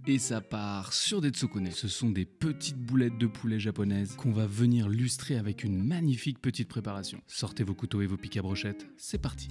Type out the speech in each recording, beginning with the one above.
Et ça part sur des tsukune. Ce sont des petites boulettes de poulet japonaises qu'on va venir lustrer avec une magnifique petite préparation. Sortez vos couteaux et vos pics à brochettes, c'est parti.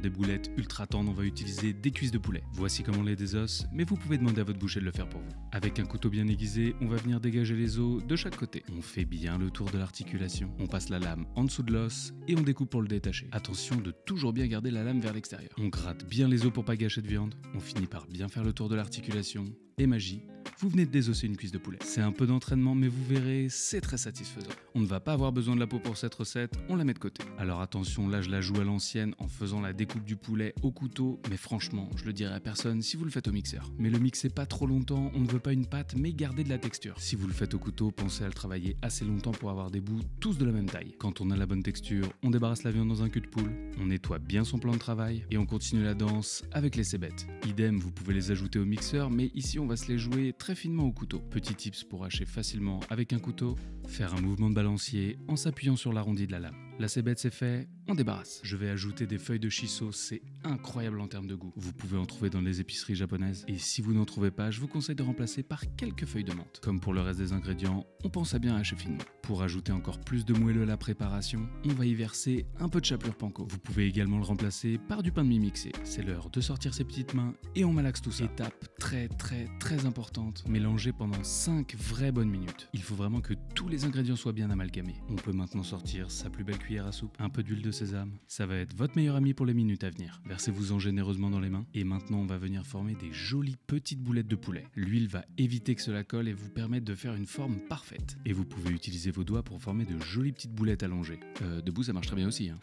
Des boulettes ultra tendres, on va utiliser des cuisses de poulet. Voici comment on les désosse, mais vous pouvez demander à votre boucher de le faire pour vous. Avec un couteau bien aiguisé, on va venir dégager les os de chaque côté. On fait bien le tour de l'articulation. On passe la lame en dessous de l'os et on découpe pour le détacher. Attention de toujours bien garder la lame vers l'extérieur. On gratte bien les os pour pas gâcher de viande. On finit par bien faire le tour de l'articulation. Et magie, vous venez de désosser une cuisse de poulet. C'est un peu d'entraînement, mais vous verrez, c'est très satisfaisant. On ne va pas avoir besoin de la peau pour cette recette, on la met de côté. Alors attention, là je la joue à l'ancienne en faisant la découpe du poulet au couteau, mais franchement, je le dirai à personne si vous le faites au mixeur. Mais le mixez pas trop longtemps, on ne veut pas une pâte, mais garder de la texture. Si vous le faites au couteau, pensez à le travailler assez longtemps pour avoir des bouts tous de la même taille. Quand on a la bonne texture, on débarrasse la viande dans un cul de poule, on nettoie bien son plan de travail et on continue la danse avec les cébettes. Idem, vous pouvez les ajouter au mixeur, mais ici on va se les jouer très finement au couteau. Petit tips pour hacher facilement avec un couteau, faire un mouvement de balancier en s'appuyant sur l'arrondi de la lame. La cébette c'est fait, on débarrasse. Je vais ajouter des feuilles de shiso, c'est incroyable en termes de goût. Vous pouvez en trouver dans les épiceries japonaises et si vous n'en trouvez pas, je vous conseille de remplacer par quelques feuilles de menthe. Comme pour le reste des ingrédients, on pense à bien hacher finement. Pour ajouter encore plus de moelleux à la préparation, on va y verser un peu de chapelure panko. Vous pouvez également le remplacer par du pain de mie mixé. C'est l'heure de sortir ses petites mains et on malaxe tout ça. Étape très importante, mélanger pendant 5 vraies bonnes minutes. Il faut vraiment que tous les ingrédients soient bien amalgamés. On peut maintenant sortir sa plus belle cuillère à soupe, un peu d'huile de sésame. Ça va être votre meilleur ami pour les minutes à venir. Versez-vous-en généreusement dans les mains. Et maintenant, on va venir former des jolies petites boulettes de poulet. L'huile va éviter que cela colle et vous permettre de faire une forme parfaite. Et vous pouvez utiliser vos doigts pour former de jolies petites boulettes allongées. Debout, ça marche très bien aussi, hein.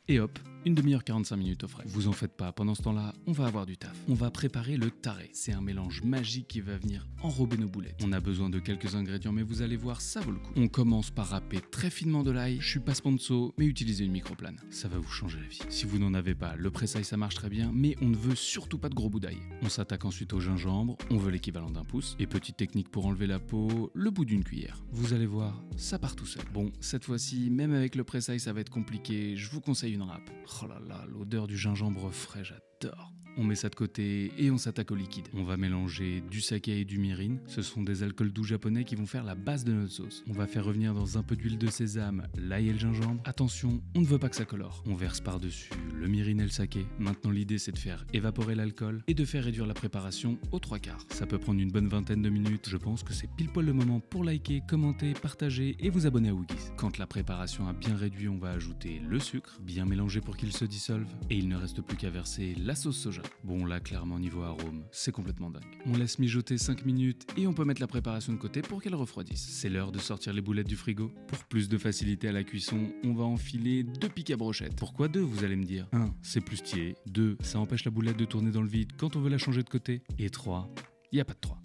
Et hop, une demi-heure 45 minutes au frais. Vous en faites pas, pendant ce temps-là, on va avoir du taf. On va préparer le taré. C'est un mélange magique qui va venir enrober nos boulettes. On a besoin de quelques ingrédients, mais vous allez voir, ça vaut le coup. On commence par râper très finement de l'ail. Je suis pas sponsor, mais utilisez une microplane. Ça va vous changer la vie. Si vous n'en avez pas, le pressail ça marche très bien, mais on ne veut surtout pas de gros bouts d'ail. On s'attaque ensuite au gingembre, on veut l'équivalent d'un pouce. Et petite technique pour enlever la peau, le bout d'une cuillère. Vous allez voir, ça part tout seul. Bon, cette fois-ci, même avec le pressail, ça va être compliqué. Je vous conseille une râpe. Oh là là, l'odeur du gingembre frais, j'adore. On met ça de côté et on s'attaque au liquide. On va mélanger du saké et du mirin. Ce sont des alcools doux japonais qui vont faire la base de notre sauce. On va faire revenir dans un peu d'huile de sésame l'ail et le gingembre. Attention, on ne veut pas que ça colore. On verse par-dessus le mirin et le saké. Maintenant, l'idée, c'est de faire évaporer l'alcool et de faire réduire la préparation aux 3/4. Ça peut prendre une bonne vingtaine de minutes. Je pense que c'est pile poil le moment pour liker, commenter, partager et vous abonner à Woogies. Quand la préparation a bien réduit, on va ajouter le sucre, bien mélanger pour qu'il se dissolve. Et il ne reste plus qu'à verser la sauce soja. Bon là clairement niveau arôme, c'est complètement dingue. On laisse mijoter 5 minutes et on peut mettre la préparation de côté pour qu'elle refroidisse. C'est l'heure de sortir les boulettes du frigo. Pour plus de facilité à la cuisson, on va enfiler 2 pics à brochettes. Pourquoi 2 vous allez me dire? 1. C'est plus stylé. 2. Ça empêche la boulette de tourner dans le vide quand on veut la changer de côté. Et 3. Il n'y a pas de 3.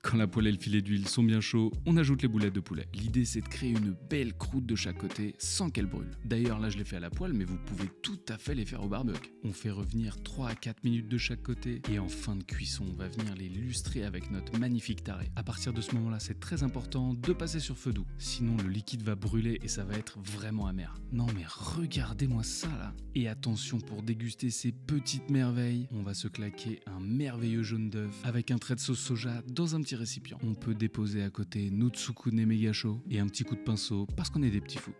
Quand la poêle et le filet d'huile sont bien chauds, on ajoute les boulettes de poulet. L'idée c'est de créer une belle croûte de chaque côté sans qu'elle brûle. D'ailleurs là je les fais à la poêle mais vous pouvez tout à fait les faire au barbecue. On fait revenir 3 à 4 minutes de chaque côté et en fin de cuisson on va venir les lustrer avec notre magnifique taré. À partir de ce moment là c'est très important de passer sur feu doux. Sinon le liquide va brûler et ça va être vraiment amer. Non mais regardez-moi ça là. Et attention pour déguster ces petites merveilles, on va se claquer un merveilleux jaune d'œuf avec un trait de sauce soja dans un petit récipient. On peut déposer à côté nos tsukune méga chaud et un petit coup de pinceau parce qu'on est des petits fous.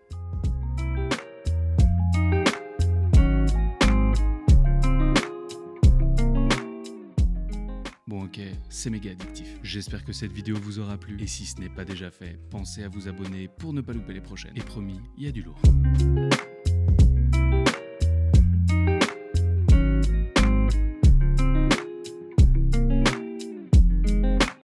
Bon ok, c'est méga addictif. J'espère que cette vidéo vous aura plu et si ce n'est pas déjà fait, pensez à vous abonner pour ne pas louper les prochaines. Et promis, il y a du lourd.